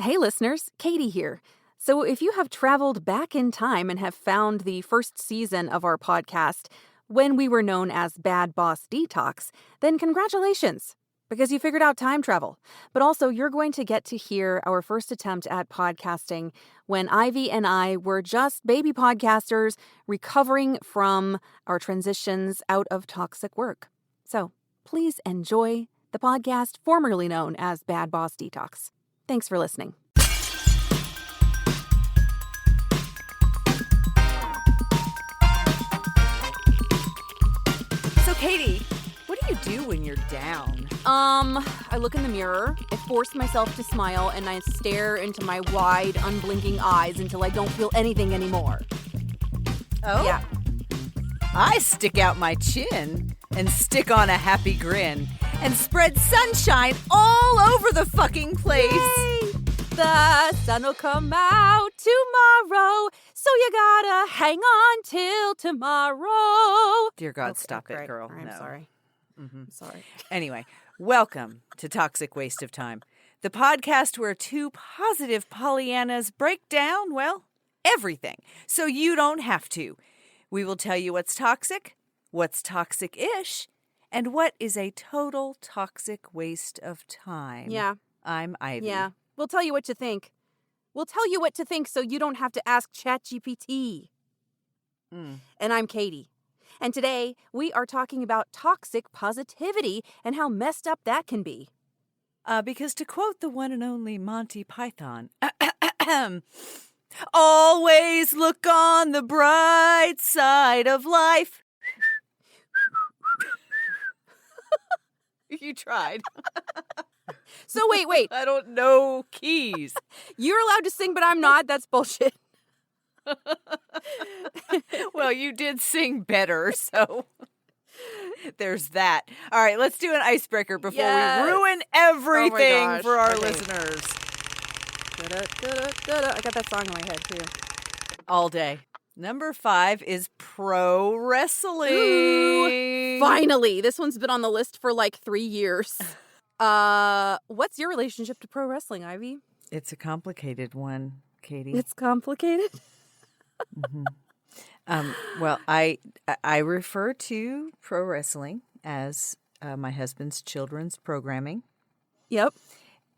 Hey listeners, Katie here. So if you have traveled back in time and have found the first season of our podcast when we were known as Bad Boss Detox, then congratulations, because you figured out time travel. But also you're going to get to hear our first attempt at podcasting when Ivy and I were just baby podcasters recovering from our transitions out of toxic work. So please enjoy the podcast formerly known as Bad Boss Detox. Thanks for listening. So, Katie, what do you do when you're down? I look in the mirror, I force myself to smile, and I stare into my wide, unblinking eyes until I don't feel anything anymore. Oh? Yeah. I stick out my chin and stick on a happy grin and spread sunshine all over the fucking place. Yay! The sun'll come out tomorrow, so you gotta hang on till tomorrow. Dear God, Okay, stop great. it, girl. I'm No. sorry. Mhm. I'm sorry. Anyway, welcome to Toxic Waste of Time, the podcast where two positive Pollyannas break down, well, everything, so you don't have to. We will tell you what's toxic-ish, and what is a total toxic waste of time. Yeah. I'm Ivy. Yeah. We'll tell you what to think. We'll tell you what to think so you don't have to ask ChatGPT. And I'm Katie. And today we are talking about toxic positivity and how messed up that can be. Because to quote the one and only Monty Python, always look on the bright side of life. You tried. So wait. I don't know keys. You're allowed to sing, but I'm not. That's bullshit. Well, you did sing better, so there's that. All right, let's do an icebreaker before Yes. we ruin everything gosh. for our Okay. listeners. I got that song in my head, too. All day. Number 5 is pro wrestling. Ooh, finally. This one's been on the list for like 3 years. What's your relationship to pro wrestling, Ivy? It's a complicated one, Katie. It's complicated. Mm-hmm. Well, I refer to pro wrestling as my husband's children's programming. Yep.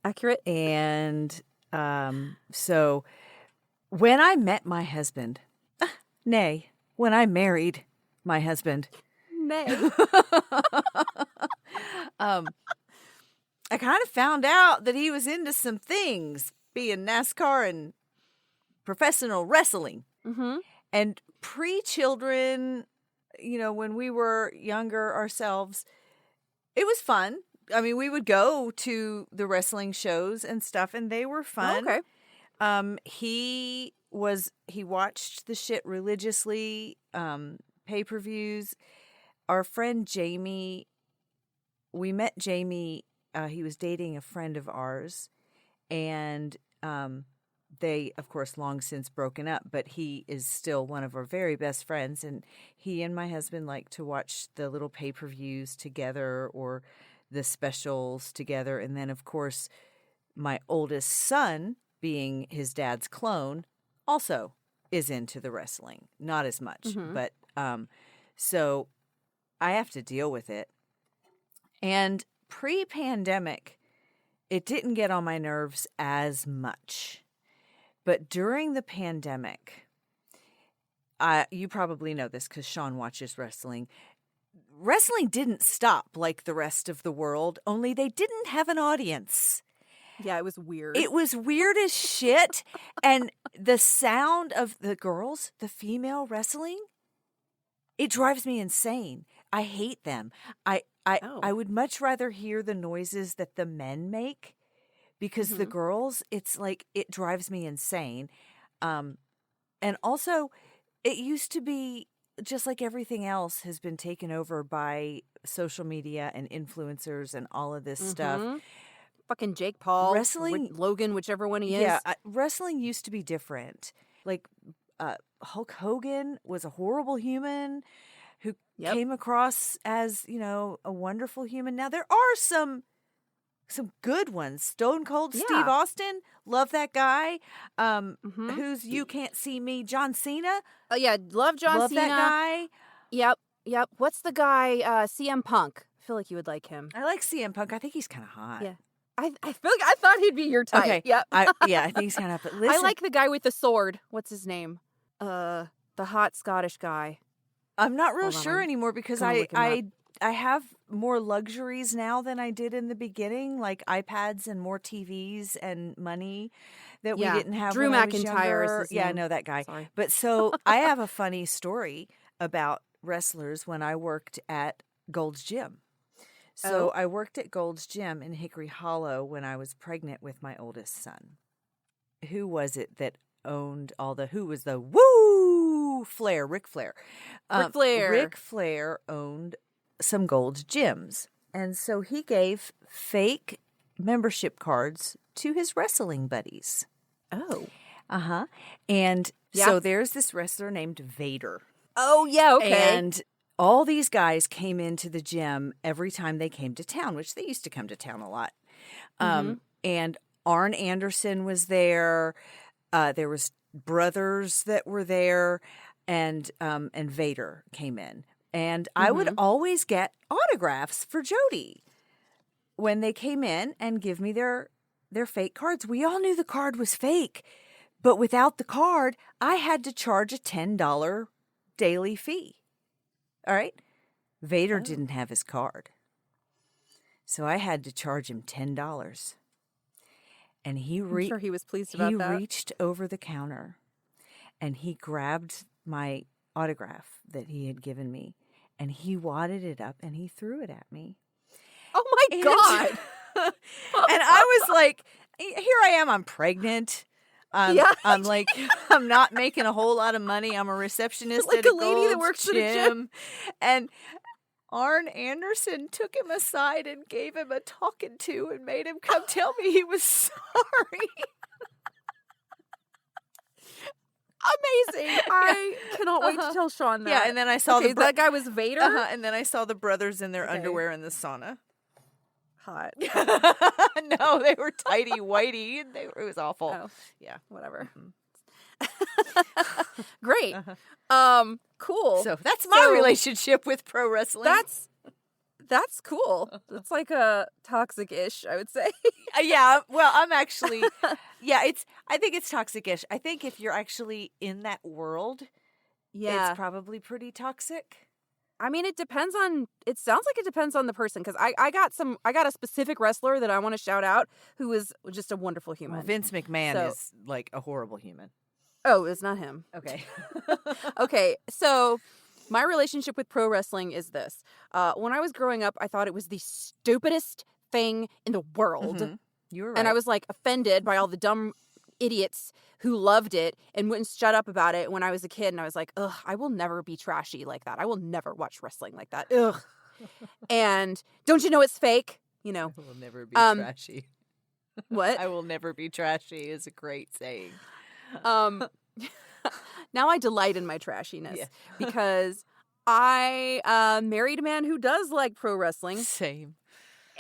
Accurate. And so when I met my husband, nay, when I married my husband, Nay. I kind of found out that he was into some things, being NASCAR and professional wrestling. Mm-hmm. And pre-children, when we were younger ourselves, it was fun. I mean, we would go to the wrestling shows and stuff, and they were fun. Oh, okay. He watched the shit religiously, pay-per-views. Our friend Jamie, we met Jamie, he was dating a friend of ours, and they, of course, long since broken up, but he is still one of our very best friends, and he and my husband like to watch the little pay-per-views together or the specials together. And then, of course, my oldest son, being his dad's clone, also is into the wrestling. Not as much, but so I have to deal with it. And pre-pandemic, it didn't get on my nerves as much. But during the pandemic, you probably know this because Sean watches wrestling. Wrestling didn't stop like the rest of the world, only they didn't have an audience. Yeah, it was weird. It was weird as shit. And the sound of the girls, the female wrestling, it drives me insane. I hate them. I would much rather hear the noises that the men make. Because the girls, it's like, it drives me insane. And also, it used to be, just like everything else has been taken over by social media and influencers and all of this stuff. Fucking Jake Paul. Wrestling. Logan, whichever one he is. Yeah, wrestling used to be different. Like, Hulk Hogan was a horrible human who came across as, a wonderful human. Now, there are some some good ones. Stone Cold Steve Yeah. Austin, love that guy. Mm-hmm. Who's You Can't See Me? John Cena, Oh yeah, love John love Cena. that guy. Yep. What's the guy? CM Punk. I feel like you would like him. I like CM Punk. I think he's kind of hot. Yeah. I feel like I thought he'd be your type. Okay. Yep. I think he's kind of. But listen, I like the guy with the sword. What's his name? The hot Scottish guy. I'm not real Hold on, sure I'm anymore because gonna look him I have more luxuries now than I did in the beginning, like iPads and more TVs and money that we didn't have. Drew when I was McIntyre is younger. his Yeah, I name. know that guy. Sorry. But so I have a funny story about wrestlers when I worked at Gold's Gym. So I worked at Gold's Gym in Hickory Hollow when I was pregnant with my oldest son. Who was it that owned who was the Woo Flair? Ric Flair. Ric Flair. Ric Flair owned some Gold's Gyms. And so he gave fake membership cards to his wrestling buddies. Oh. Uh-huh. And so there's this wrestler named Vader. Oh yeah. Okay. And all these guys came into the gym every time they came to town, which they used to come to town a lot. And Arn Anderson was there. There was brothers that were there, and Vader came in. And I would always get autographs for Jody when they came in and give me their fake cards. We all knew the card was fake, but without the card, I had to charge a $10 daily fee. All right? Vader didn't have his card. So I had to charge him $10. And I'm sure he was pleased about that. He reached over the counter and he grabbed my autograph that he had given me and he wadded it up and he threw it at me. Oh my God. And I was like, here I am, I'm pregnant. I'm like, I'm not making a whole lot of money. I'm a receptionist like at a lady that Gold's works at a gym. And Arn Anderson took him aside and gave him a talking to and made him come tell me he was sorry. Amazing. I cannot wait to tell Sean that. Yeah, and then I saw that guy was Vader? and then I saw the brothers in their underwear in the sauna. Hot. No, they were tighty whitey. And it was awful. Oh, yeah, whatever. Great. Cool. So that's my relationship with pro wrestling. That's cool. It's like a toxic-ish, I would say. Yeah. Well, I'm actually. Yeah, I think it's toxic-ish. I think if you're actually in that world, it's probably pretty toxic. I mean, it sounds like it depends on the person because I got a specific wrestler that I want to shout out who is just a wonderful human. Well, Vince McMahon is like a horrible human. Oh, it's not him. Okay. Okay, so my relationship with pro wrestling is this. When I was growing up, I thought it was the stupidest thing in the world. Mm-hmm. You were right. And I was like offended by all the dumb idiots who loved it and wouldn't shut up about it when I was a kid. And I was like, ugh, I will never be trashy like that. I will never watch wrestling like that. Ugh. And don't you know it's fake? You know. I will never be trashy. What? I will never be trashy is a great saying. Now I delight in my trashiness because I married a man who does like pro wrestling. Same.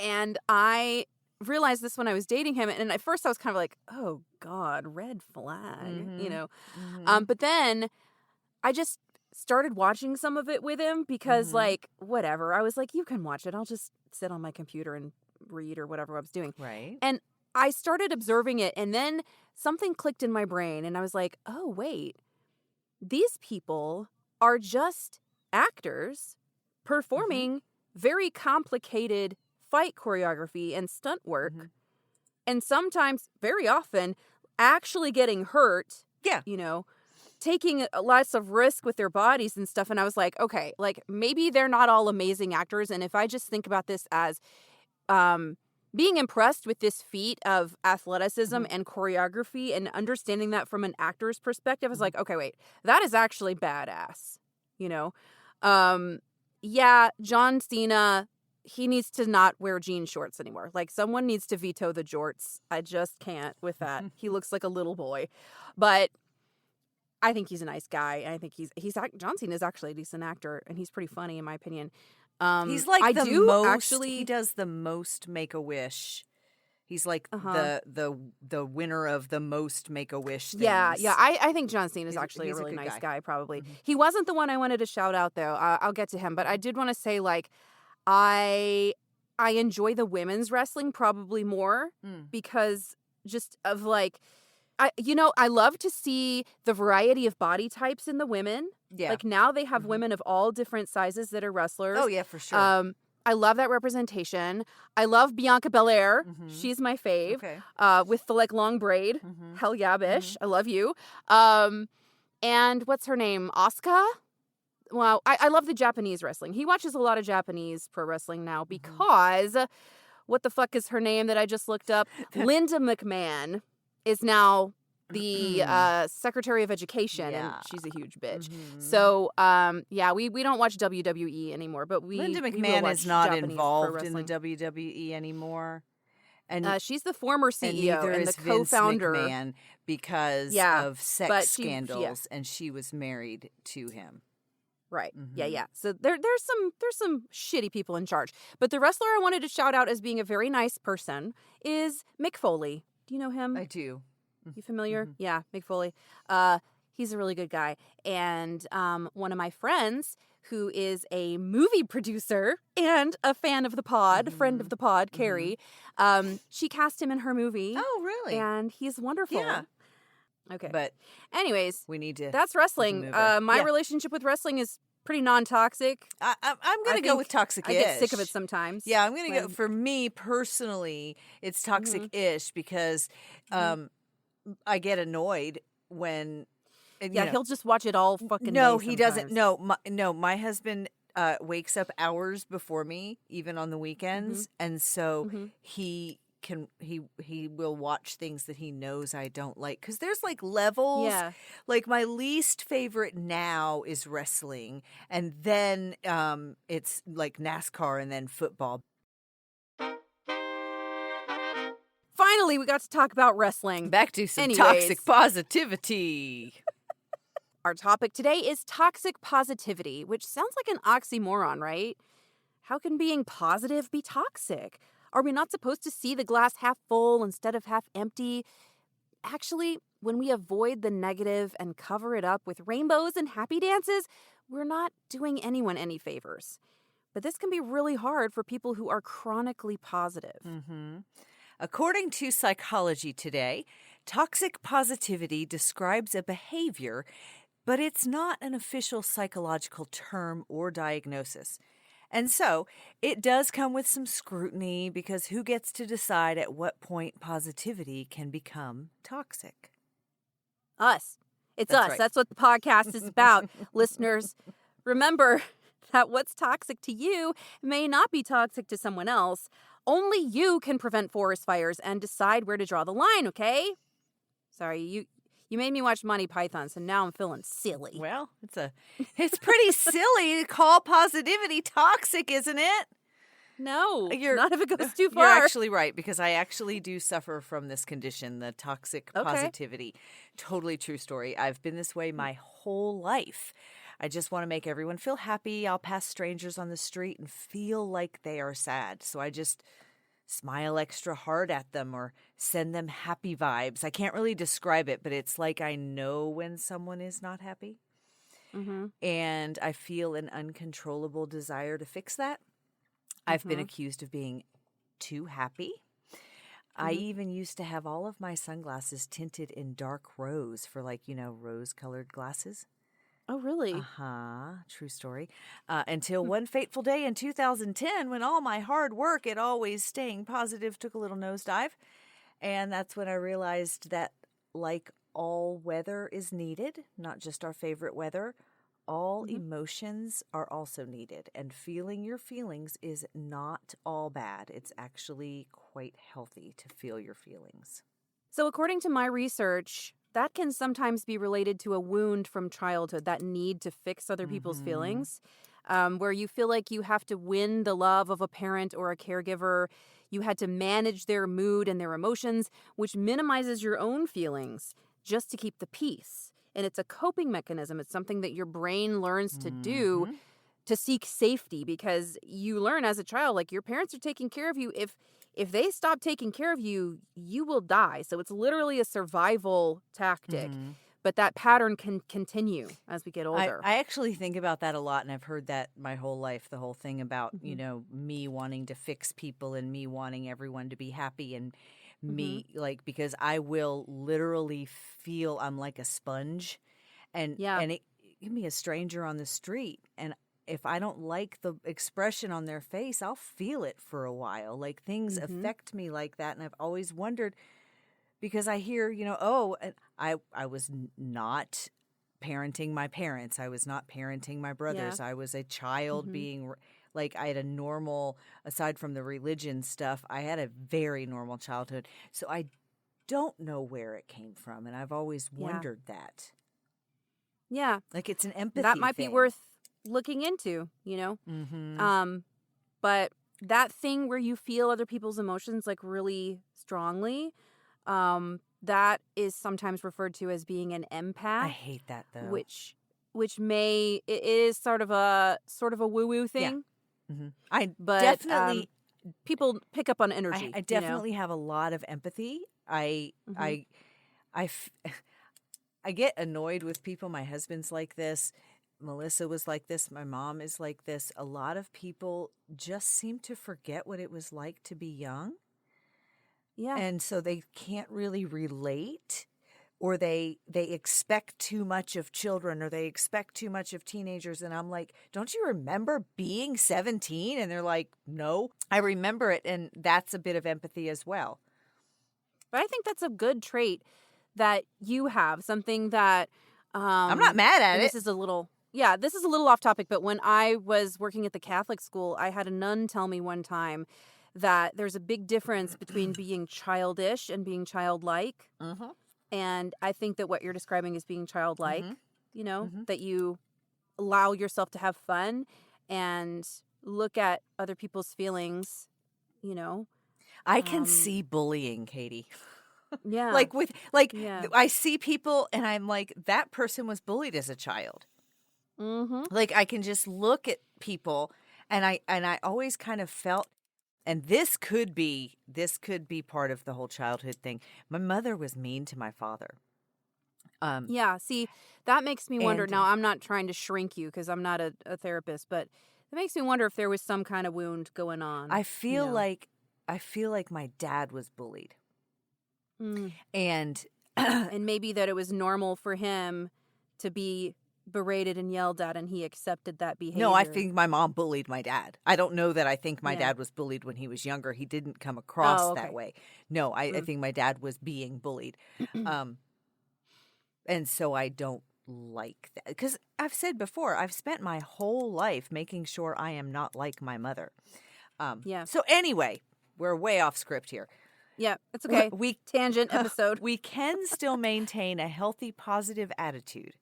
And I realized this when I was dating him. And at first I was kind of like, oh God, red flag, you know. Mm-hmm. But then I just started watching some of it with him because like, whatever. I was like, you can watch it. I'll just sit on my computer and read or whatever I was doing. Right. And I started observing it and then something clicked in my brain and I was like, oh, wait, these people are just actors performing very complicated fight choreography and stunt work and sometimes, very often, actually getting hurt. Yeah. You know, taking lots of risk with their bodies and stuff. And I was like, okay, like maybe they're not all amazing actors. And if I just think about this as being impressed with this feat of athleticism and choreography and understanding that from an actor's perspective, I was like, okay, wait, that is actually badass, you know? Yeah, John Cena, he needs to not wear jean shorts anymore. Like, someone needs to veto the jorts. I just can't with that. He looks like a little boy. But I think he's a nice guy. And I think John Cena is actually a decent actor, and he's pretty funny, in my opinion. He's like he does the most Make-A-Wish He's like Uh-huh. the winner of the most Make-A-Wish things. Yeah. I think John Cena is actually he's a a really good nice guy. guy, probably. Mhm. He wasn't the one I wanted to shout out, though. I'll get to him. But I did want to say, like, I enjoy the women's wrestling probably more Mm. because just of, like, I love to see the variety of body types in the women. Yeah. Like, now they have Mhm. women of all different sizes that are wrestlers. Oh, yeah, for sure. I love that representation. I love Bianca Belair. Mhm. She's my fave. Okay. With the, like, long braid. Mhm. Hell yeah, bish. Mhm. I love you. And what's her name? Asuka? Well, I love the Japanese wrestling. He watches a lot of Japanese pro wrestling now because what the fuck is her name that I just looked up? Linda McMahon is now the Secretary of Education, Yeah. and she's a huge bitch. Mhm. So, we don't watch WWE anymore, but Linda we will McMahon watch is not Japanese pro involved in the wrestling. WWE anymore. And She's the former and CEO neither and the is Vince co-founder. McMahon because Yeah, of sex but scandals, and she was married to him. Right. Mhm. Yeah. So there's some shitty people in charge. But the wrestler I wanted to shout out as being a very nice person is Mick Foley. Do you know him? I do. You familiar? Mhm. Yeah, Mick Foley. He's a really good guy. And one of my friends who is a movie producer and a fan of the pod, friend of the pod, Carrie, she cast him in her movie. Oh, really? And he's wonderful. Yeah. Okay. But anyways, we need to. that's wrestling. move on. My Yeah. relationship with wrestling is pretty non-toxic. I'm going to go with toxic-ish. I get sick of it sometimes. Yeah, I'm going to go. when- For me personally, it's toxic-ish because I get annoyed when. And, Yeah, he'll just watch it all fucking No, day he doesn't. sometimes. No, my husband wakes up hours before me, even on the weekends, and so he will watch things that he knows I don't like, because there's like levels. Yeah. Like, my least favorite now is wrestling, and then it's like NASCAR, and then football. Finally, we got to talk about wrestling. Back to some Anyways. toxic positivity. Our topic today is toxic positivity, which sounds like an oxymoron, right? How can being positive be toxic? Are we not supposed to see the glass half full instead of half empty? Actually, when we avoid the negative and cover it up with rainbows and happy dances, we're not doing anyone any favors. But this can be really hard for people who are chronically positive. According to Psychology Today, toxic positivity describes a behavior, but it's not an official psychological term or diagnosis. And so it does come with some scrutiny, because who gets to decide at what point positivity can become toxic? Us. It's That's us. right. That's what the podcast is about. Listeners, remember that what's toxic to you may not be toxic to someone else. Only you can prevent forest fires and decide where to draw the line, okay? Sorry, you made me watch Monty Python, so now I'm feeling silly. Well, it's pretty silly to call positivity toxic, isn't it? No, not if it goes too far. You're actually right, because I actually do suffer from this condition, the toxic positivity. Totally true story. I've been this way my whole life. I just want to make everyone feel happy. I'll pass strangers on the street and feel like they are sad. So I just smile extra hard at them or send them happy vibes. I can't really describe it, but it's like I know when someone is not happy. And I feel an uncontrollable desire to fix that. I've been accused of being too happy. I even used to have all of my sunglasses tinted in dark rose for, like, rose-colored glasses. Oh, really? True story. Until one fateful day in 2010, when all my hard work at always staying positive took a little nosedive. And that's when I realized that, like, all weather is needed, not just our favorite weather. All emotions are also needed. And feeling your feelings is not all bad. It's actually quite healthy to feel your feelings. So according to my research, that can sometimes be related to a wound from childhood, that need to fix other people's feelings, where you feel like you have to win the love of a parent or a caregiver. You had to manage their mood and their emotions, which minimizes your own feelings just to keep the peace. And it's a coping mechanism. It's something that your brain learns to do to seek safety, because you learn as a child, like, your parents are taking care of you. If they stop taking care of you, you will die. So it's literally a survival tactic. Mhm. But that pattern can continue as we get I older. I actually think about that a lot, and I've heard that my whole life, the whole thing about, Mhm. me wanting to fix people and me wanting everyone to be happy and Mhm. me, like, because I will literally feel I'm like a sponge, and Yeah. and it give me a stranger on the street, and if I don't like the expression on their face, I'll feel it for a while. Like, things Mhm. affect me like that, and I've always wondered, because I hear, oh, and I was not parenting my parents. I was not parenting my Yeah. brothers. I was a child Mhm. being like, I had a normal, aside from the religion stuff, I had a very normal childhood. So I don't know where it came from, and I've always Yeah. wondered that. Yeah. Like, it's an That empathy might be thing. worth looking into, you know? Mhm. Um, but that thing where you feel other people's emotions like really strongly, that is sometimes referred to as being an I empath, hate that though. which it is sort of a woo-woo Yeah. thing, I but definitely people pick up on I, energy, I you know? definitely have a lot of empathy. I Mhm. I I f- I get annoyed with people. My husband's like this. Melissa was like this. My mom is like this. A lot of people just seem to forget what it was like to be young. Yeah. And so they can't really relate, or they expect too much of children, or they expect too much of teenagers. And I'm like, don't you remember being 17? And they're like, no, I remember it. And that's a bit of empathy as well. But I think that's a good trait that you have, something that I'm not mad at and it. this is a little off topic, but when I was working at the Catholic school, I had a nun tell me one time that there's a big difference between being childish and being childlike. Mm-hmm. And I think that what you're describing is being Mm-hmm. childlike, Mm-hmm. that you allow yourself to have fun and look at other people's feelings, you know. I can Um see bullying, Katie. yeah. Like, Yeah. I see people and I'm like, that person was bullied as a child. Mhm. Like, I can just look at people, and I always kind of felt, and this could be part of the whole childhood thing. My mother was mean to my father. Um Yeah, see, that makes me wonder. and Now, I'm not trying to shrink you because I'm not a therapist, but it makes me wonder if there was some kind of wound going on, I feel like my dad was bullied. Mm. And And maybe that it was normal for him to be berated and yelled at, and he accepted that no, I behavior. think my mom bullied my dad. I don't know that I think my Yeah. dad was bullied when he was younger. He didn't come across Oh, that okay. way. No, I Mm. think my dad was being bullied. Um, and so I don't like that. Because I've said before, I've spent my whole life making sure I am not like my mother. Yeah. So anyway, we're way off script here. Yeah, it's okay. We Tangent episode. we can still maintain a healthy, positive attitude.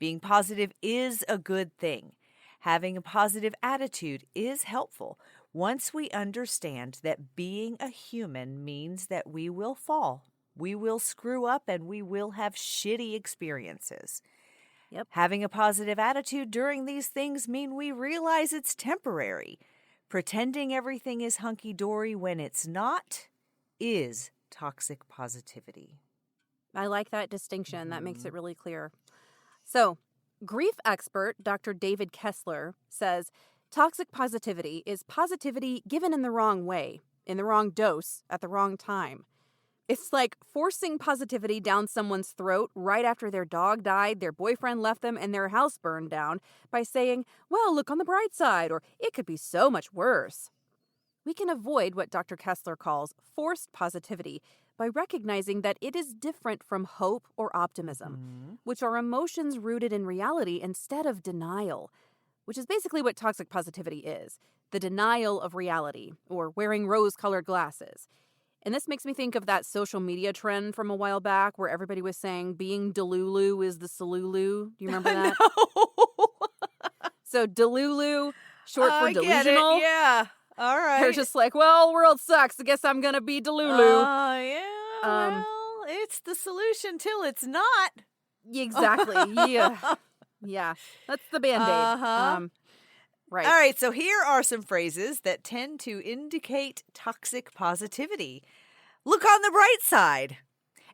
Being positive is a good thing. Having a positive attitude is helpful once we understand that being a human means that we will fall, we will screw up, and we will have shitty experiences. Yep. Having a positive attitude during these things mean we realize it's temporary. Pretending everything is hunky-dory when it's not is toxic positivity. I like that distinction. That makes Mhm. it really clear. So, grief expert Dr. David Kessler says toxic positivity is positivity given in the wrong way, in the wrong dose, at the wrong time. It's like forcing positivity down someone's throat right after their dog died, their boyfriend left them, and their house burned down by saying, well, look on the bright side, or it could be so much worse. We can avoid what Dr. Kessler calls forced positivity by recognizing that it is different from hope or optimism, Mhm. which are emotions rooted in reality instead of denial, which is basically what toxic positivity is, the denial of reality, or wearing rose-colored glasses. And this makes me think of that social media trend from a while back where everybody was saying being Delulu is the Salulu. Do you remember that? No. So Delulu, short for I get it. delusional. Yeah. All They're right. just like, well, world sucks. I guess I'm going to be Delulu. Yeah. Um, Well, it's the solution till it's not. exactly. Yeah. Yeah. That's the Band-Aid. Uh-huh. Right. All right, so here are some phrases that tend to indicate toxic positivity. Look on the bright side.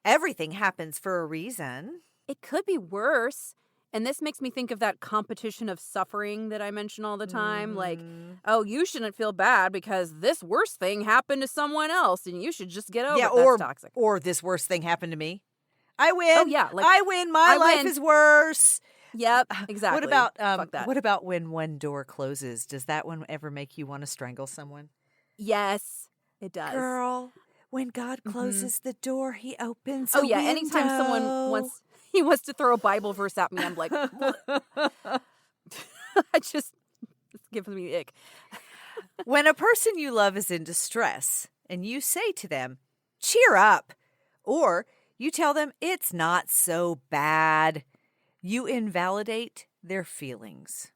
Everything happens for a reason. It could be worse. And this makes me think of that competition of suffering that I mention all the time. Like, Mhm. oh, you shouldn't feel bad because this worst thing happened to someone else and you should just get over Yeah, it. That's toxic. or this worst thing happened to me. I Oh, win. yeah. Like, I win. My I life win. is worse. Yep, exactly. Fuck that. What about when one door closes? Does that one ever make you want to strangle someone? Yes, it does. Girl, when God closes the door, he opens Oh, a yeah. window. Anytime someone wants to throw a Bible verse at me, I'm like, I just, it's giving me the ick. When a person you love is in distress and you say to them, cheer up, or you tell them it's not so bad, you invalidate their feelings.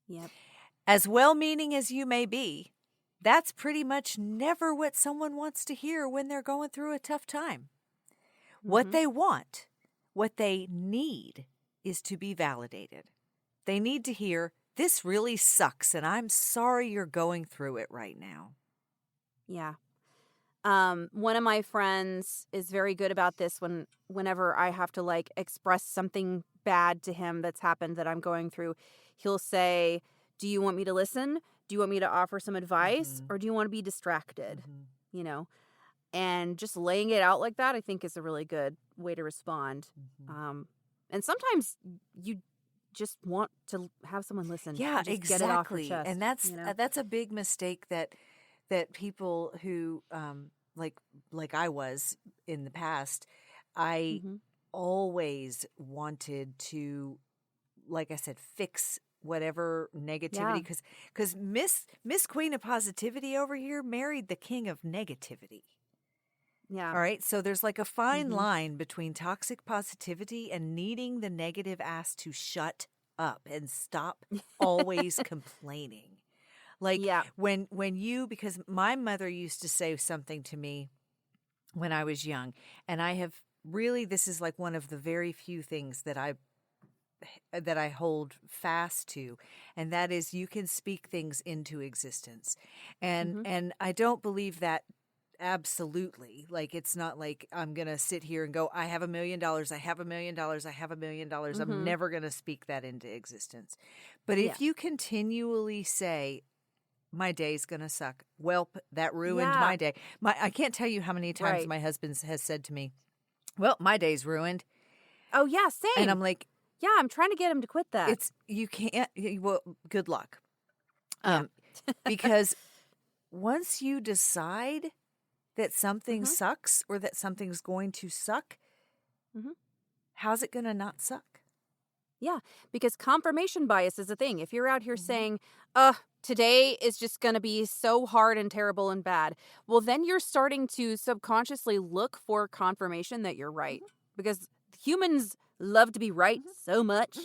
Yep. As well-meaning as you may be, that's pretty much never what someone wants to hear when they're going through a tough time. What they want, what they need, is to be validated. They need to hear, this really sucks, and I'm sorry you're going through it right now. Yeah. One of my friends is very good about this whenever I have to like express something bad to him that's happened that I'm going through. He'll say, do you want me to listen? Do you want me to offer some advice? Or do you want to be distracted? You know? And just laying it out like that, I think, is a really good way to respond. And sometimes you just want to have someone listen. Yeah, and just exactly. Get it off your chest, and that's a big mistake that people who like I was in the past, I always wanted to, like I said, fix whatever negativity, because Miss Queen of Positivity over here married the king of negativity. Yeah. All right. So there's like a fine line between toxic positivity and needing the negative ass to shut up and stop always complaining. Like when you, because my mother used to say something to me when I was young, and I have really, this is like one of the very few things that I hold fast to, and that is, you can speak things into existence. And I don't believe that absolutely. Like, it's not like I'm going to sit here and go, I have $1 million, I have $1 million, I have $1 million. I'm never going to speak that into existence. But if you continually say, my day's going to suck, well, that ruined my day. I can't tell you how many times my husband has said to me, well, my day's ruined. Oh, yeah, same. And I'm like, yeah, I'm trying to get him to quit that. You can't, well, good luck. Because once you decide that something sucks or that something's going to suck, how's it going to not suck? Yeah, because confirmation bias is a thing. If you're out here saying, today is just going to be so hard and terrible and bad, well, then you're starting to subconsciously look for confirmation that you're right. Because humans love to be right so much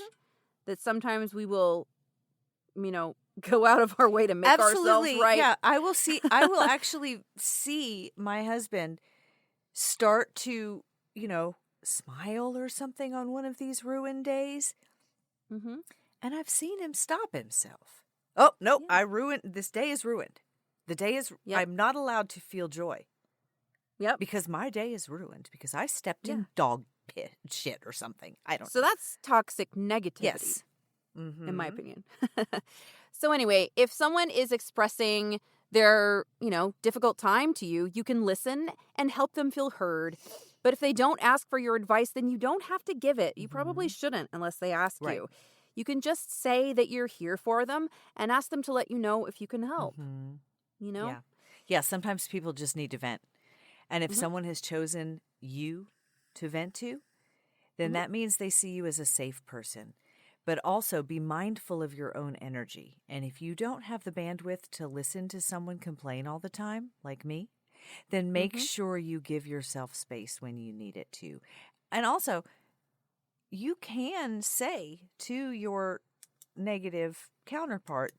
that sometimes we will, go out of our way to make ourselves right. Yeah, I will actually see my husband start to, smile or something on one of these ruined days. And I've seen him stop himself. Oh, no, this day is ruined. The day is, I'm not allowed to feel joy. Yep. Because my day is ruined because I stepped in dog shit or something. I don't know. So that's toxic negativity. Yes. In my opinion. So anyway, if someone is expressing their, difficult time to you, you can listen and help them feel heard. But if they don't ask for your advice, then you don't have to give it. You probably shouldn't unless they ask you. You can just say that you're here for them and ask them to let you know if you can help. Yeah, sometimes people just need to vent. And if someone has chosen you to vent to, then that means they see you as a safe person. But also be mindful of your own energy. And if you don't have the bandwidth to listen to someone complain all the time, like me, then make sure you give yourself space when you need it to. And also, you can say to your negative counterpart,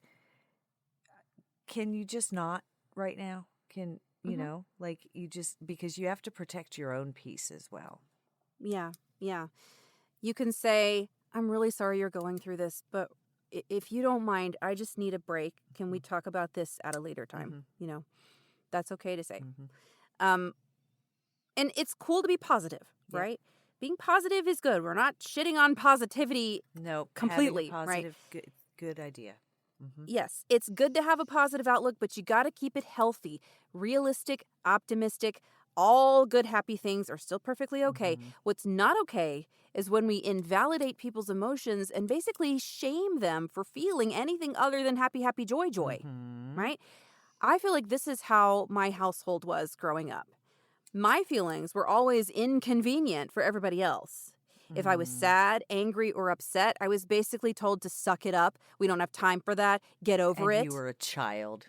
can you just not right now? Can, because you have to protect your own peace as well. Yeah. You can say, I'm really sorry you're going through this, but if you don't mind, I just need a break. Can we talk about this at a later time? Mhm. You know, that's okay to say. Mhm. Um, and it's cool to be positive, Yeah. right? Being positive is good. We're not shitting on positivity Nope. Having a completely, right? positive, good idea. Mhm. Yes, it's good to have a positive outlook, but you got to keep it healthy, realistic, optimistic. All good, happy things are still perfectly okay. Mhm. What's not okay is when we invalidate people's emotions and basically shame them for feeling anything other than happy, happy, joy, joy, Mhm. right? I feel like this is how my household was growing up. My feelings were always inconvenient for everybody else. If I was Mm. sad, angry, or upset, I was basically told to suck it up. We don't have time for that. Get over And you it. were a child.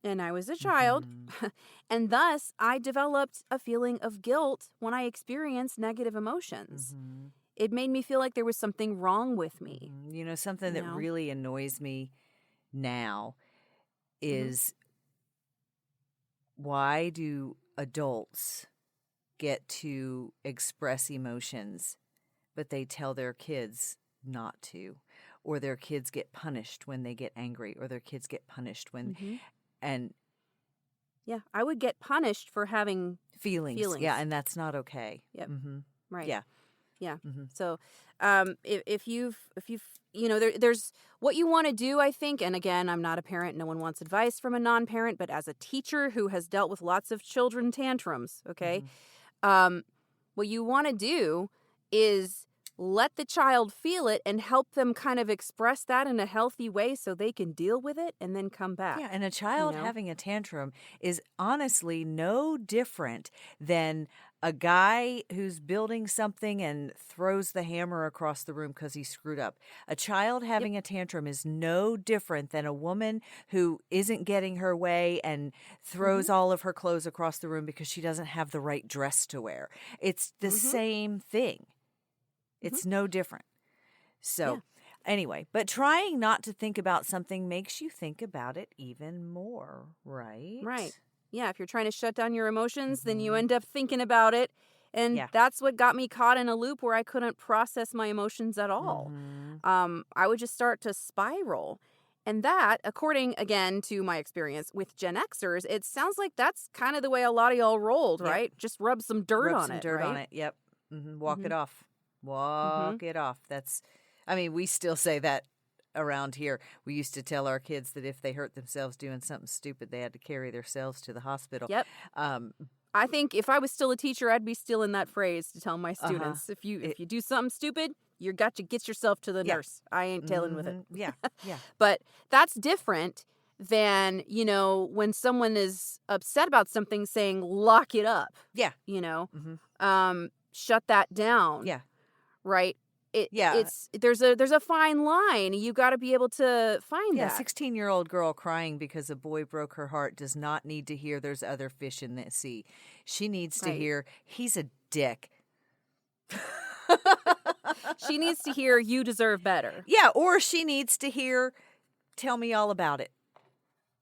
And I was a child. Mhm. And thus, I developed a feeling of guilt when I experienced negative emotions. Mhm. It made me feel like there was something wrong with me, Mhm. You know, something you that know? really annoys me now Hmm. is why do adults get to express emotions, but they tell their kids not to? Or their kids get punished when they get angry, or their kids get punished when, Hmm. and Yeah, I would get punished for having feelings. Yeah, feelings. and that's not okay. Yep, Mm-hmm. right. Yeah. Yeah. Mm-hmm. So, if you've, there's what you want to do, I think. And again, I'm not a parent. No one wants advice from a non-parent, but as a teacher who has dealt with lots of children tantrums, okay, Mm-hmm. um, what you want to do is let the child feel it and help them kind of express that in a healthy way so they can deal with it and then come Yeah, back, and a you child know? having a tantrum is honestly no different than a guy who's building something and throws the hammer across the room because he screwed up. A child Yep. having a tantrum is no different than a woman who isn't getting her way and Mm-hmm. throws all of her clothes across the room because she doesn't have the right dress to wear. It's the Mm-hmm. same thing. Mm-hmm. It's no different. Yeah. So, anyway, but trying not to think about something makes you think about it even more, right? Right. Yeah, if you're trying to shut down your emotions, then you Hmm. end up thinking about it. And Yeah. that's what got me caught in a loop where I couldn't process my emotions at all. Hmm. I would just start to spiral. And that, according again to my experience with Gen Xers, it sounds like that's kind of the way a lot of y'all rolled, Yep. right? Just rub some dirt Rub on some it, dirt on right? it. Yep. Walk Mm-hmm. it off. Mm-hmm. Walk it off. That's, I mean, we still say that around here. We used to tell our kids that if they hurt themselves doing something stupid, they had to carry themselves to the hospital. Yep. Um, I think if I was still a teacher, I'd be stealing that phrase to tell my uh-huh. students. If you It, if you do something stupid, you got to get yourself to the yeah. nurse. I ain't dealing with it. Yeah. Yeah. But that's different than, when someone is upset about something saying lock it up, Yeah. you know. Hmm. Shut that down, Yeah. right? Yeah. There's a fine line. You got to be able to find Yeah, that. 16-year-old girl crying because a boy broke her heart does not need to hear there's other fish in the sea. She needs to Right. hear he's a dick. She needs to hear you deserve better. Yeah, or she needs to hear tell me all about it.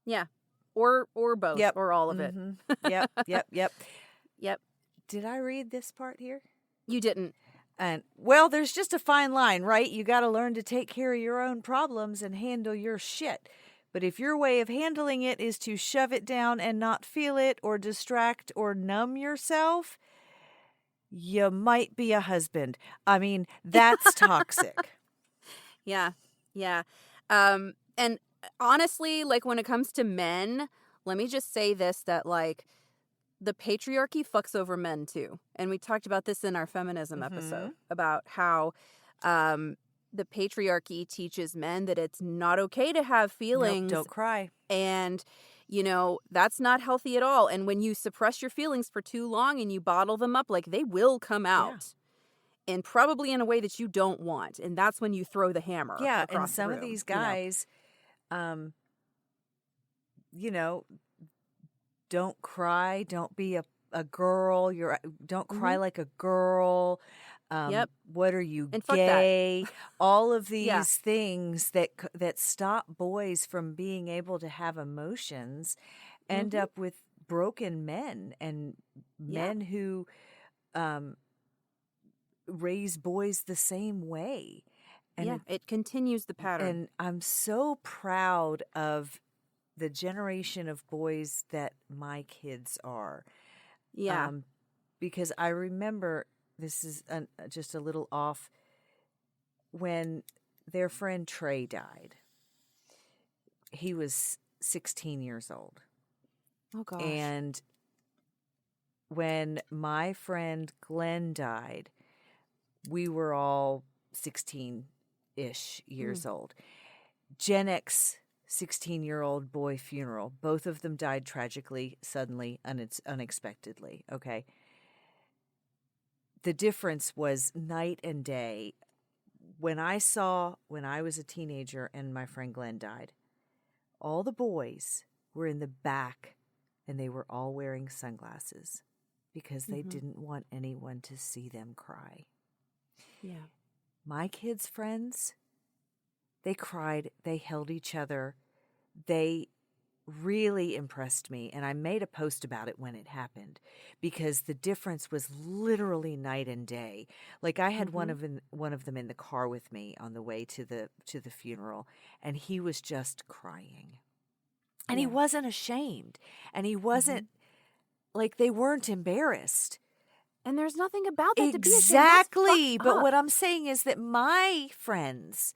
Yeah. Or both Yep. or all of it. Mhm. Yep, yep, yep. Yep. Did I read this part here? You didn't. And well, there's just a fine line, right? You got to learn to take care of your own problems and handle your shit. But if your way of handling it is to shove it down and not feel it or distract or numb yourself, you might be a husband. I mean, that's toxic. Yeah. Yeah. And honestly, like when it comes to men, let me just say this that like the patriarchy fucks over men too. And we talked about this in our feminism Mhm. episode about how the patriarchy teaches men that it's not okay to have Nope, feelings don't cry. and that's not healthy at all. And when you suppress your feelings for too long and you bottle them up, like they will come Yeah. out. And probably in a way that you don't want. And that's when you throw the hammer Yeah, and across the some of room, these guys um you know, don't cry, don't be a girl, don't cry Mhm. like a girl. Yep. What are you, And fuck that. gay? All of Yeah. these things that stop boys from being able to have emotions end Mhm. up with broken men and Yeah. men who um raise boys the same way. And it continues the pattern. And I'm so proud of the generation of boys that my kids are. Yeah. Because I remember, this is just a little off, when their friend Trey died. He was 16 years old. Oh, gosh. And when my friend Glenn died, we were all 16-ish years old. Gen X 16-year-old boy funeral. Both of them died tragically, suddenly, unexpectedly. Okay. The difference was night and day. When I was a teenager and my friend Glenn died, all the boys were in the back and they were all wearing sunglasses because they didn't want anyone to see them cry. Yeah. My kids' friends, they cried, they held each other. They really impressed me, and I made a post about it when it happened because the difference was literally night and day. Like I had one of them in the car with me on the way to the funeral, and he was just crying. And he wasn't ashamed, and he wasn't like, they weren't embarrassed. And there's nothing about that to be ashamed. Exactly. That's But fucked what up. I'm saying is that my friends,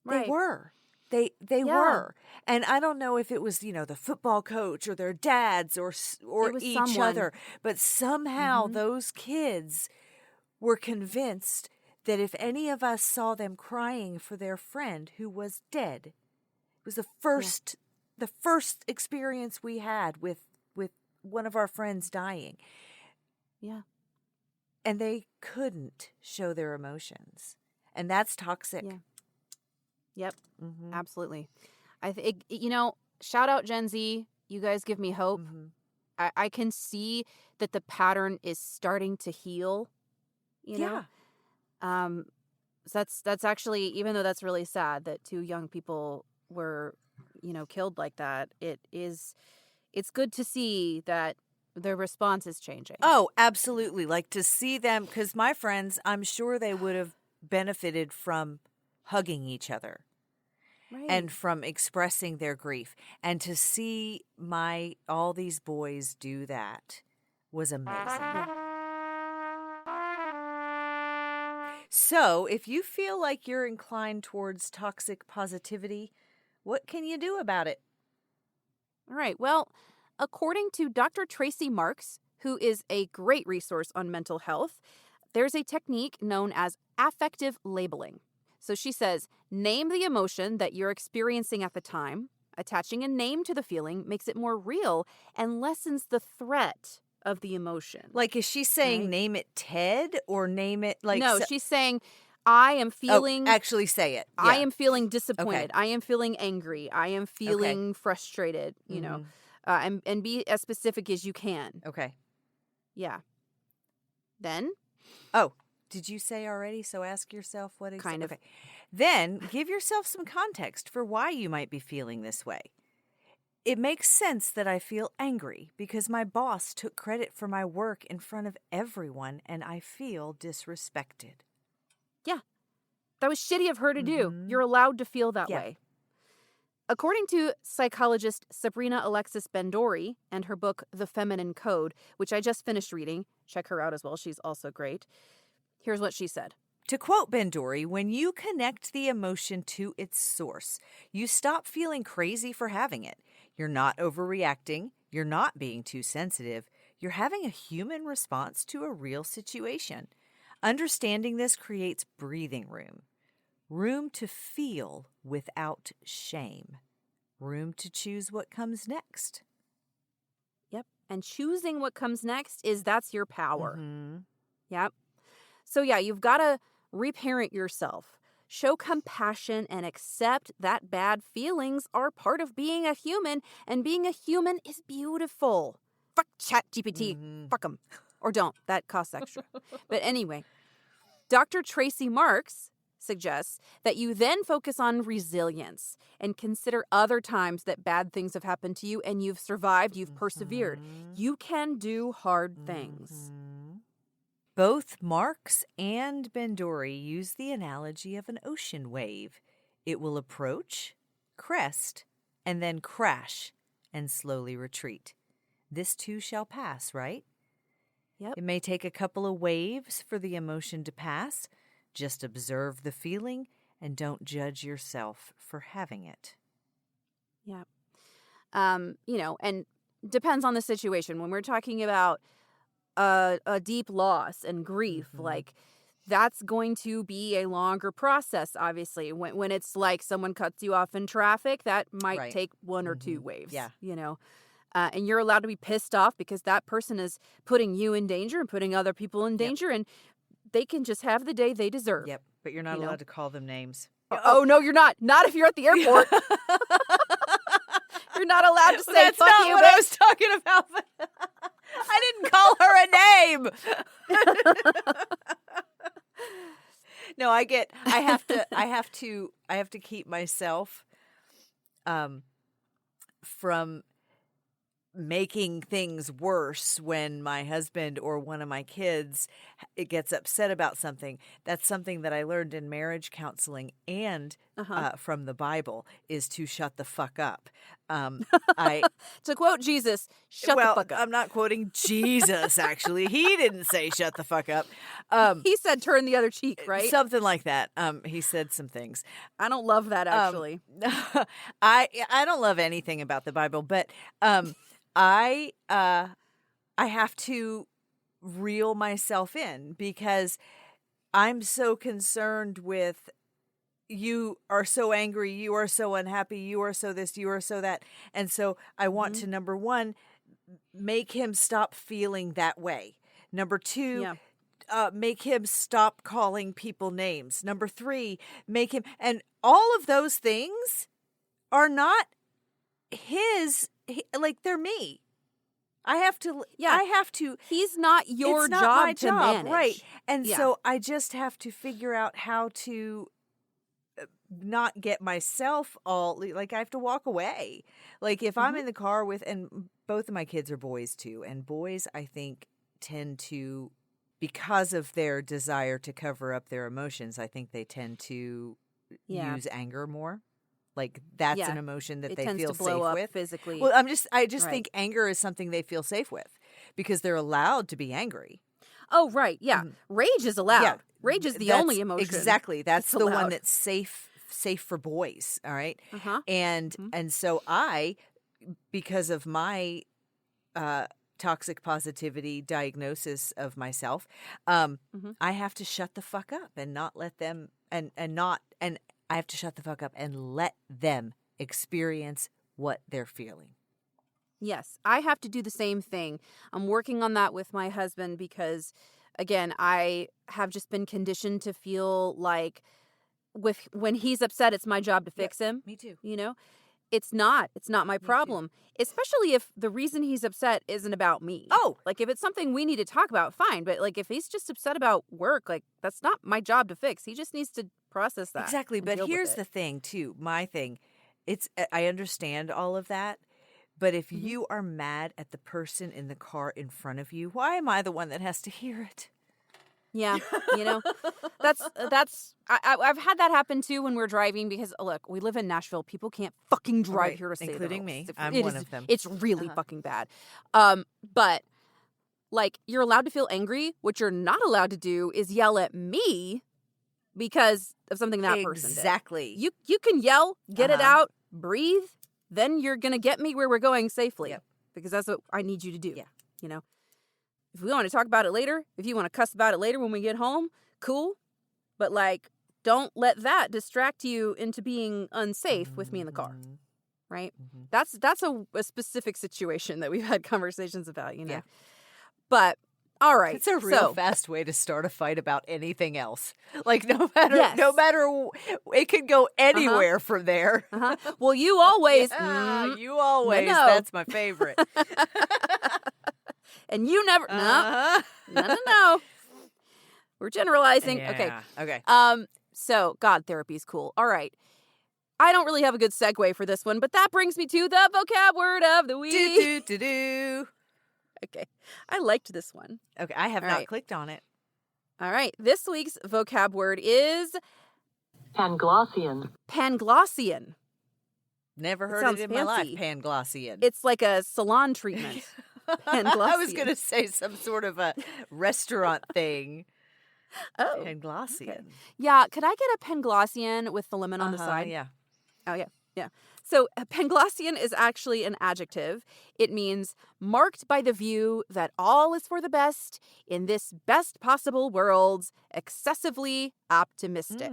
they Right. were. They were. And I don't know if it was, the football coach or their dads or It was each someone. other, but somehow those kids were convinced that if any of us saw them crying for their friend who was dead, it was the first experience we had with one of our friends dying. Yeah. And they couldn't show their emotions. And that's toxic. Yeah. Yep. Absolutely. I think, shout out Gen Z. You guys give me hope. I can see that the pattern is starting to heal, you know? So that's actually, even though that's really sad that 2 young people were, killed like that, it's good to see that their response is changing. Oh, absolutely. Like to see them, because my friends, I'm sure they would have benefited from hugging each other. Right. And from expressing their grief. And to see all these boys do that was amazing. So, if you feel like you're inclined towards toxic positivity, what can you do about it? All right. Well, according to Dr. Tracy Marks, who is a great resource on mental health, there's a technique known as affective labeling. So she says, name the emotion that you're experiencing at the time. Attaching a name to the feeling makes it more real and lessens the threat of the emotion. Like, is she saying Right. name it Ted or name it like... No, she's saying, I am feeling... actually say it. I Yeah. am feeling disappointed. Okay. I am feeling angry. I am feeling frustrated, and be as specific as you can. Okay. Yeah. Then... Oh, did you say already? So ask yourself what exactly. Kind of. Okay. Then give yourself some context for why you might be feeling this way. It makes sense that I feel angry because my boss took credit for my work in front of everyone and I feel disrespected. Yeah. That was shitty of her to do. You're allowed to feel that way. According to psychologist Sabrina Alexis Bendori and her book, The Feminine Code, which I just finished reading, check her out as well. She's also great. Here's what she said. To quote Bendori, when you connect the emotion to its source, you stop feeling crazy for having it. You're not overreacting. You're not being too sensitive. You're having a human response to a real situation. Understanding this creates breathing room. Room to feel without shame. Room to choose what comes next. Yep. And choosing what comes next that's your power. Yep. So yeah, you've got to reparent yourself. Show compassion and accept that bad feelings are part of being a human, and being a human is beautiful. Fuck ChatGPT. Fuck them. Or don't. That costs extra. But anyway, Dr. Tracy Marks suggests that you then focus on resilience and consider other times that bad things have happened to you and you've survived, you've persevered. You can do hard things. Both Marx and Bendori use the analogy of an ocean wave. It will approach, crest, and then crash and slowly retreat. This too shall pass, right? Yep. It may take a couple of waves for the emotion to pass. Just observe the feeling and don't judge yourself for having it. Yeah. And depends on the situation. When we're talking about a deep loss and grief, like that's going to be a longer process, obviously. When it's like someone cuts you off in traffic, that might take one or two waves. Yeah. And you're allowed to be pissed off because that person is putting you in danger and putting other people in danger, and they can just have the day they deserve. Yep, but you're not allowed to call them names. Oh, no, you're not. Not if you're at the airport. You're not allowed to say, that's fuck not you, what bitch. I was talking about. I didn't call her a name. No, I have to keep myself from making things worse when my husband or one of my kids gets upset about something. That's something that I learned in marriage counseling and from the Bible, is to shut the fuck up. To quote Jesus, shut the fuck up. I'm not quoting Jesus, actually. He didn't say shut the fuck up. He said turn the other cheek, right? Something like that. He said some things. I don't love that, actually. I don't love anything about the Bible, but I have to reel myself in because I'm so concerned with, you are so angry, you are so unhappy, you are so this, you are so that. And so I want to, number one, make him stop feeling that way. Number two, make him stop calling people names. Number three, make him, and all of those things are not like they're me. I have to. He's not your it's not job my to job, manage. right? And so I just have to figure out how to not get myself all, like, I have to walk away. Like if I'm in the car with, and both of my kids are boys too, and boys, I think, tend to, because of their desire to cover up their emotions, I think they tend to use anger more. Like that's an emotion that it they tends feel to blow safe up with physically. Well, I just think anger is something they feel safe with because they're allowed to be angry. Oh, right. Yeah. Rage is allowed. Yeah. Rage is the only emotion. Exactly. That's the allowed. one that's safe for boys. All right. And so because of my toxic positivity diagnosis of myself, I have to shut the fuck up and not let them and I have to shut the fuck up and let them experience what they're feeling. Yes, I have to do the same thing. I'm working on that with my husband because, again, I have just been conditioned to feel like when he's upset, it's my job to fix him. Me too. It's not my problem, especially if the reason he's upset isn't about me. Oh, like if it's something we need to talk about, fine. But like if he's just upset about work, like that's not my job to fix. He just needs to process that. Exactly. But here's the thing too, my thing, I understand all of that. But if you are mad at the person in the car in front of you, why am I the one that has to hear it? Yeah, I've had that happen too when we're driving because look, we live in Nashville. People can't fucking drive here to save including their lives. me. I'm one of them. It's really fucking bad. But like you're allowed to feel angry. What you're not allowed to do is yell at me because of something that person did. Exactly. You can yell, get it out, breathe. Then you're gonna get me where we're going safely because that's what I need you to do. Yeah. If we want to talk about it later, if you want to cuss about it later when we get home, cool. But, like, don't let that distract you into being unsafe with me in the car, right? That's a specific situation that we've had conversations about, Yeah. But, all right. It's a real fast way to start a fight about anything else. Like, no matter, it could go anywhere from there. Well, you always. You always. No. That's my favorite. And you never. No. We're generalizing. Yeah. Okay. So, God, therapy's cool. All right. I don't really have a good segue for this one, but that brings me to the vocab word of the week. Do. Okay. I liked this one. Okay. I have not clicked on it. All right. This week's vocab word is Panglossian. Panglossian. Never It heard sounds it in my life, fancy. Panglossian. It's like a salon treatment. I was Panglossian. going to say some sort of a restaurant thing. Oh. Panglossian. Okay. Yeah. Could I get a Panglossian with the lemon on the side? Yeah. Oh, yeah. Yeah. So Panglossian is actually an adjective. It means marked by the view that all is for the best in this best possible world, excessively optimistic.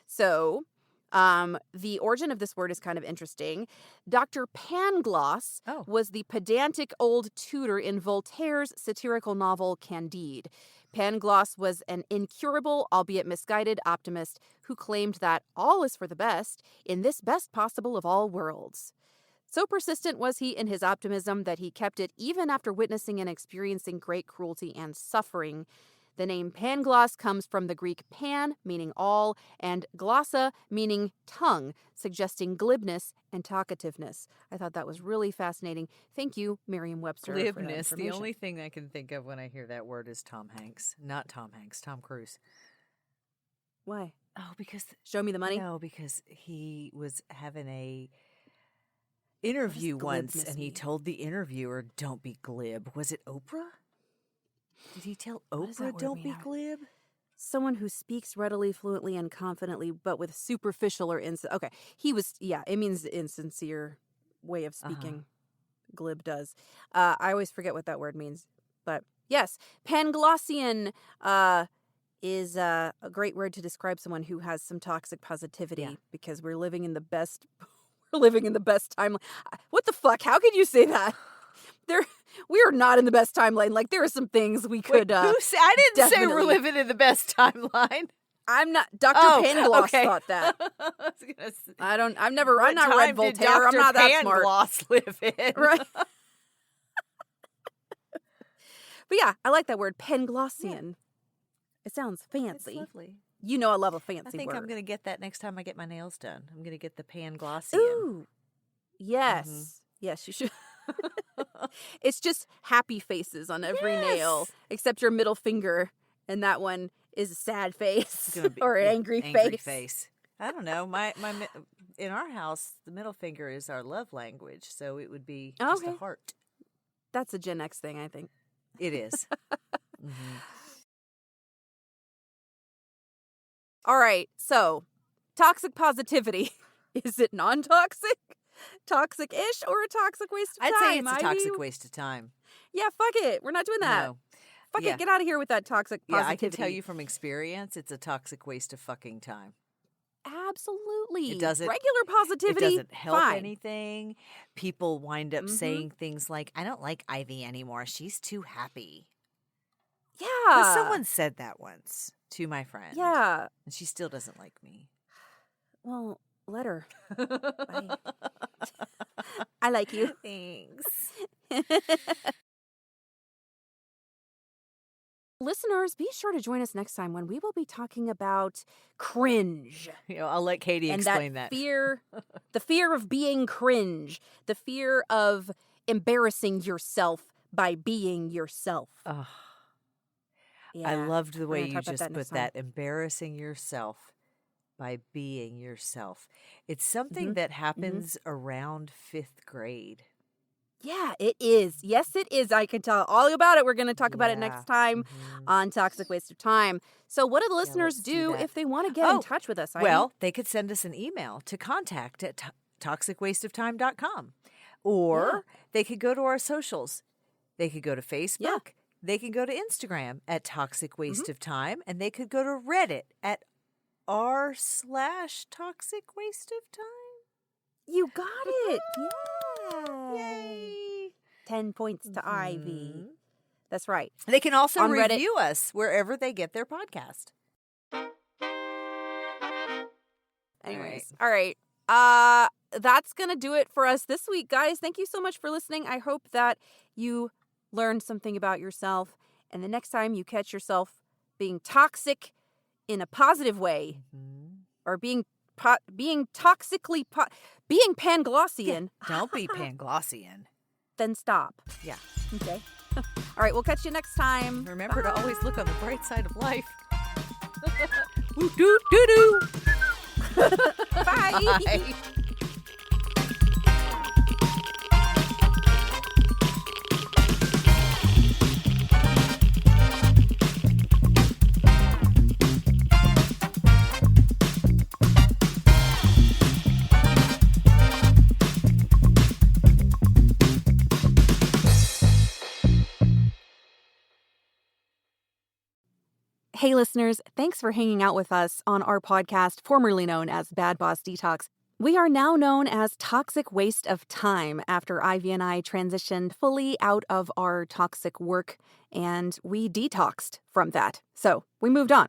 So, the origin of this word is kind of interesting. Dr. Pangloss was the pedantic old tutor in Voltaire's satirical novel Candide. Pangloss was an incurable, albeit misguided, optimist who claimed that all is for the best in this best possible of all worlds. So persistent was he in his optimism that he kept it even after witnessing and experiencing great cruelty and suffering. The name Pangloss comes from the Greek pan, meaning all, and glossa, meaning tongue, suggesting glibness and talkativeness. I thought that was really fascinating. Thank you, Merriam-Webster, for that Glibness. The information. only thing I can think of when I hear that word is Tom Hanks. Not Tom Hanks, Tom Cruise. Why? Oh, because... Show me the money? No, because he was having a interview once, and he told the interviewer, don't be glib. Was it Oprah? Did he tell Oprah, don't be glib? Someone who speaks readily, fluently, and confidently, but with superficial or okay. He was, it means insincere way of speaking. Glib does. I always forget what that word means. But yes, Panglossian is a great word to describe someone who has some toxic positivity because we're living in the best, timeline. What the fuck? How could you say that? We are not in the best timeline. Like, there are some things we could. I didn't say we're living in the best timeline. I'm not. Dr. Pangloss thought that. I was gonna say, I've never. I'm not read Voltaire. I'm not that smart. Pangloss live in? Right. But yeah, I like that word, Panglossian. Yeah. It sounds fancy. It's lovely. You know, I love a fancy word. I think I'm going to get that next time I get my nails done. I'm going to get the Panglossian. Ooh. Yes. Yes, you should. It's just happy faces on every nail, except your middle finger, and that one is a sad face or an angry face. I don't know. My in our house, the middle finger is our love language, so it would be just a heart. That's a Gen X thing, I think. It is. All right, so toxic positivity. Is it non-toxic? Toxic-ish or a toxic waste of time? I'd say it's a toxic waste of time. Yeah, fuck it. We're not doing that. No. Fuck it. Get out of here with that toxic positivity. Yeah, I can tell you from experience, it's a toxic waste of fucking time. Absolutely. It doesn't. Regular positivity. It doesn't help fine. anything. People wind up saying things like, I don't like Ivy anymore. She's too happy. Yeah. Someone said that once to my friend. Yeah. And she still doesn't like me. Well, let her. I like you. Thanks. Listeners, be sure to join us next time when we will be talking about cringe. I'll let Katie explain that. Fear, the fear of being cringe, the fear of embarrassing yourself by being yourself. Oh. Yeah, I loved the way you just put that. Embarrassing yourself by being yourself. It's something that happens around 5th grade. Yeah, it is. Yes, it is. I can tell all about it. We're going to talk about it next time on Toxic Waste of Time. So what do the listeners do if they want to get in touch with us? Well, they could send us an email to contact@toxicwasteoftime.com. Or they could go to our socials. They could go to Facebook. Yeah. They can go to Instagram at Toxic Waste of Time. And they could go to Reddit at r/Toxic Waste of Time. You got it. Yeah. Yay. 10 points to Ivy. That's right. They can also review us wherever they get their podcast. Anyways. All right. That's going to do it for us this week, guys. Thank you so much for listening. I hope that you learned something about yourself. And the next time you catch yourself being toxic in a positive way or being toxically being Panglossian. Yeah, don't be Panglossian. Then stop. Yeah. Okay. All right, we'll catch you next time. Remember to always look on the bright side of life. Woo doo doo doo. Bye. Bye. Hey, listeners, thanks for hanging out with us on our podcast, formerly known as Bad Boss Detox. We are now known as Toxic Waste of Time after Ivy and I transitioned fully out of our toxic work and we detoxed from that. So we moved on.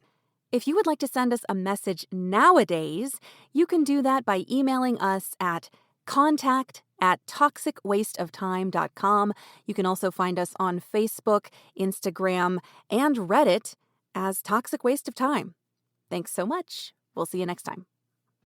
If you would like to send us a message nowadays, you can do that by emailing us at contact@toxicwasteoftime.com. You can also find us on Facebook, Instagram, and Reddit as Toxic Waste of Time. Thanks so much. We'll see you next time.